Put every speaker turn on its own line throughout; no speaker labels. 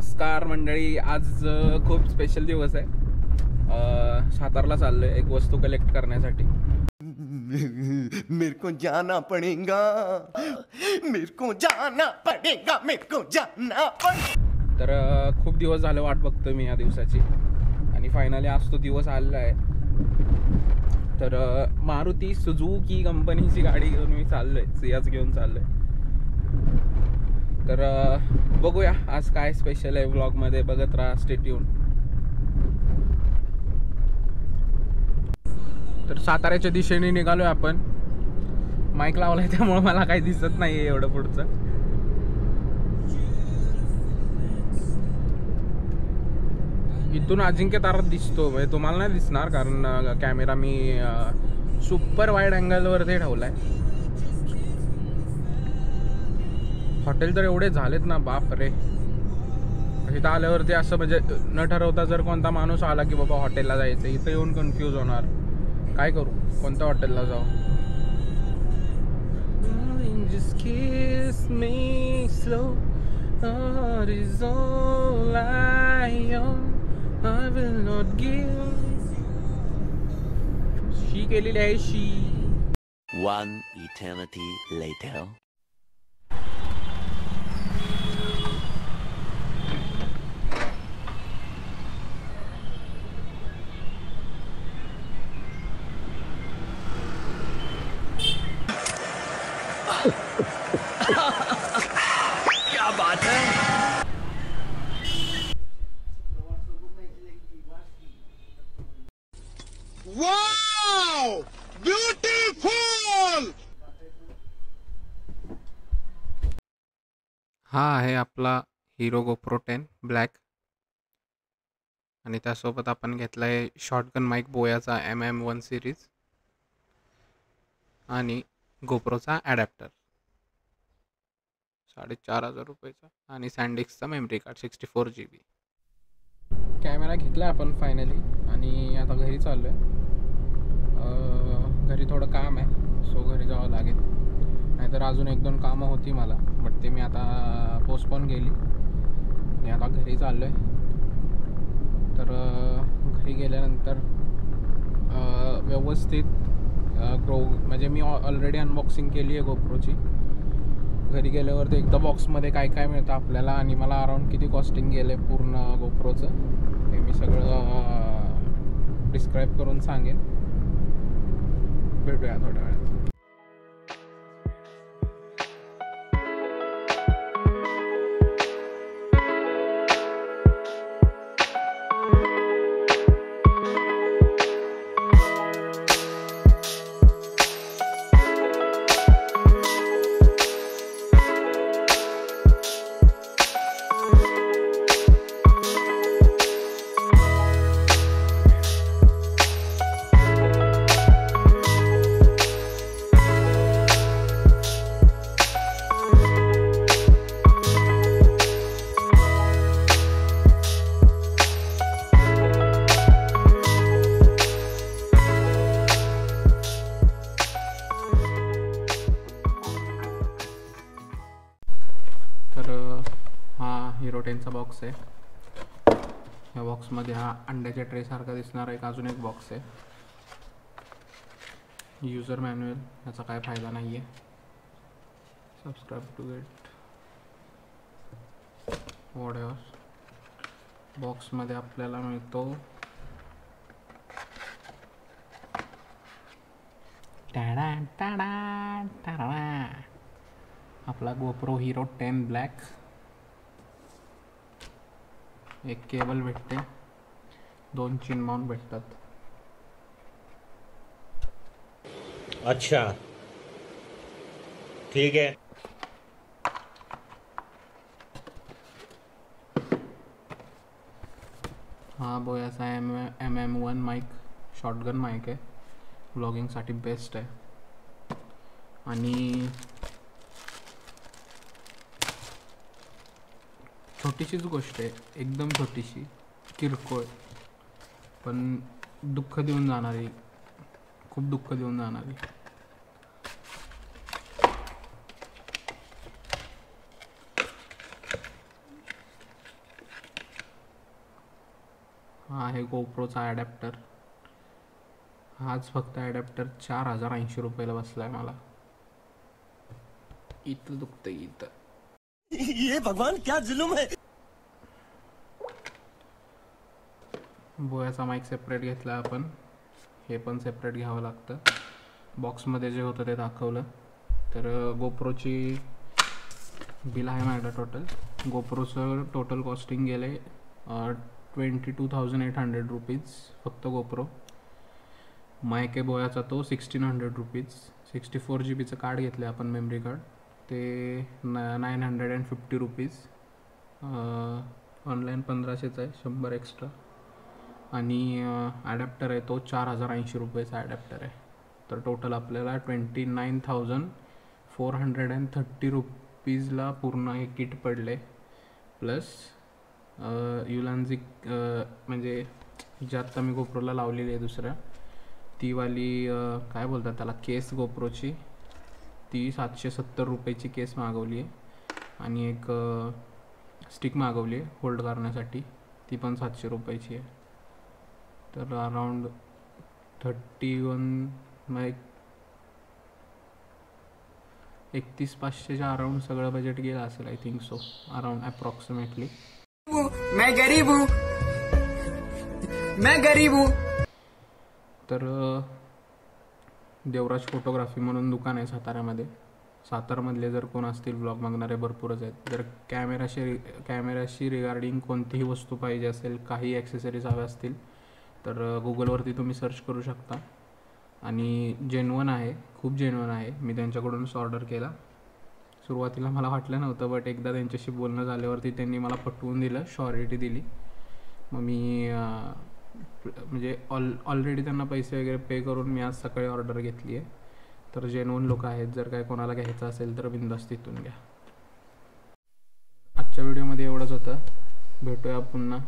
नमस्कार मंडळी, आज खूप स्पेशल दिवस आहे. सातारला चाललोय एक वस्तू कलेक्ट करण्यासाठी.
मेरे को जाना पड़ेगा, मेरे को जाना पड़ेगा, मेरे को जाना पड़ेगा.
तर खूप दिवस झाले वाट बघतोय मी या दिवसाची आणि फायनली आज तो दिवस आलेला आहे. तर मारुती सुझुकी कंपनीची गाडी घेऊन मी चाललोय, सियाज घेऊन चाललोय. तर बघूया आज काय स्पेशल आहे. व्लॉगमध्ये बघत राहा, स्टे ट्यून. तर साताऱ्याच्या दिशेने निघालोय आपण. माईक लावलाय त्यामुळे मला काही दिसत नाही आहे एवढं पुढचं. इथून अजिंक्य तारात दिसतो, म्हणजे तुम्हाला नाही दिसणार कारण कॅमेरा मी सुपर वाईड अँगलवरती ठेवलाय. हॉटेल तर एवढे झालेत ना, बाप रे. इथं आल्यावरती असं म्हणजे न ठरवता जर कोणता माणूस आला की बाबा हॉटेलला जायचं, इथं येऊन कन्फ्यूज होणार, काय करू, कोणत्या हॉटेलला जाऊ. Just kiss me slow, heart is all I own, I will not give. शी केलेली आहे शी.
One eternity later. क्या बात है.
Wow, beautiful.
हा आहे आपला हिरो गोप्रो 10 ब्लॅक आणि त्यासोबत आपण घेतला आहे शॉटगन माईक बोयाचा MM1 सिरीज आणि गोप्रोचा ॲडॅप्टर 4,500 रुपयाचा आणि सॅन्डिस्कचा मेमरी कार्ड 64 GB. कॅमेरा घेतला आपण फायनली आणि आता घरी चाललो आहे. घरी थोडं काम आहे, सो घरी जावं लागेल. नाहीतर अजून 1-2 कामं होती मला, बट ते मी आता पोस्टपोन केली आणि आता घरी चाललो आहे. तर घरी गेल्यानंतर व्यवस्थित म्हणजे मी ऑलरेडी अनबॉक्सिंग केली आहे गोप्रोची. घरी गेल्यावरती एकदा बॉक्समध्ये काय काय मिळतं आपल्याला आणि मला अराऊंड किती कॉस्टिंग गेलं आहे पूर्ण गोप्रोचं हे मी सगळं डिस्क्राईब करून सांगेन. भेटूया थोड्या वेळात. तर हा हिरो 10चा बॉक्स आहे. या बॉक्समध्ये हा अंड्याच्या ट्रेसारखा दिसणारा अजून एक बॉक्स आहे. यूजर मॅन्युअल, याचा काय फायदा नाही आहे. सबस्क्राईब टू गेट वॉडेवर. बॉक्समध्ये आपल्याला मिळतो टाडा टाडा टाडा आपला गोप्रो हिरो 10 ब्लॅक. एक केबल भेटते, 2 चिन माउंट भेटतात.
अच्छा ठीक है.
हा बोयाचा MM1 माईक, शॉटगन माईक आहे, व्लॉगिंगसाठी बेस्ट आहे. आणि छोटीशीच गोष्ट आहे, एकदम छोटीशी, किरकोळ, पण दुःख देऊन जाणारी, खूप दुःख देऊन जाणारी. हा आहे गोप्रोचा ॲडॅप्टर. हाच फक्त ॲडॅप्टर 4080 रुपयाला बसला आहे मला. इथं दुखतं इथं.
ये भगवान क्या जुलूम है.
बोयाचा माईक सेपरेट घेतला आपण, हे पण सेपरेट घ्यावं लागतं. बॉक्समध्ये जे होतं ते दाखवलं. तर गोप्रोची बिल आहे माझ्या टोटल. गोप्रोचं टोटल कॉस्टिंग गेले 22,800 रुपीज फक्त गोप्रो. माईक आहे बोयाचा तो 1600 रुपीज. 64 GB कार्ड घेतलं आपण, मेमरी कार्ड, ते 950 रुपीज. ऑनलाईन 1500चा आहे, 100 एक्स्ट्रा. आणि ॲडॅप्टर आहे तो 4080 रुपयेचा ॲडॅप्टर आहे. तर टोटल आपल्याला 29,430 रुपीजला पूर्ण हे किट पडले. प्लस युलान्झिक म्हणजे जी आत्ता मी गोप्रोला लावलेली आहे दुसऱ्या, ती वाली काय बोलतात त्याला, केस गोप्रोची, ती 770 रुपयाची केस मागवली आहे. आणि एक स्टिक मागवली आहे होल्ड करण्यासाठी, ती पण 700 रुपयाची आहे. तर अराउंड 31,500च्या अराउंड सगळं बजेट गेलं असेल, I think so, around approximately.
मैं गरीब हूँ.
तर देवराज फोटोग्राफी म्हणून दुकान आहे साताऱ्यामध्ये. सातारमधले जर कोण असतील ब्लॉग मागणारे भरपूरच आहेत. जर कॅमेराशी रिगार्डिंग कोणतीही वस्तू पाहिजे असेल, काही ॲक्सेसरीज हव्या असतील, तर गुगलवरती तुम्ही सर्च करू शकता. आणि जेन्युइन आहे, खूप जेन्युइन आहे. मी त्यांच्याकडूनच ऑर्डर केला. सुरुवातीला मला वाटलं नव्हतं, बट एकदा त्यांच्याशी बोलणं झाल्यावरती त्यांनी मला पटवून दिलं, शॉरिटी दिली. मग मी म्हणजे ऑलरेडी त्यांना पैसे वगैरे पे करून मी आज सकाळी ऑर्डर घेतली आहे. तर जेन्युइन लोक आहेत. जर काय कोणाला घ्यायचं असेल तर बिंदास तिथून घ्या. आजच्या व्हिडिओमध्ये एवढंच होतं. भेटूया पुन्हा.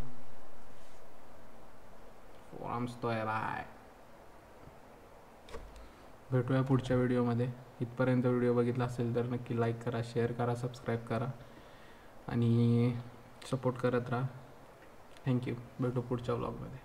भेटूया पुढच्या व्हिडिओमध्ये. इथपर्यंत व्हिडिओ बघितला असेल तर नक्की लाईक करा, शेअर करा, सबस्क्राईब करा आणि सपोर्ट करत राहा. थँक्यू. भेटू पुढच्या व्लॉगमध्ये.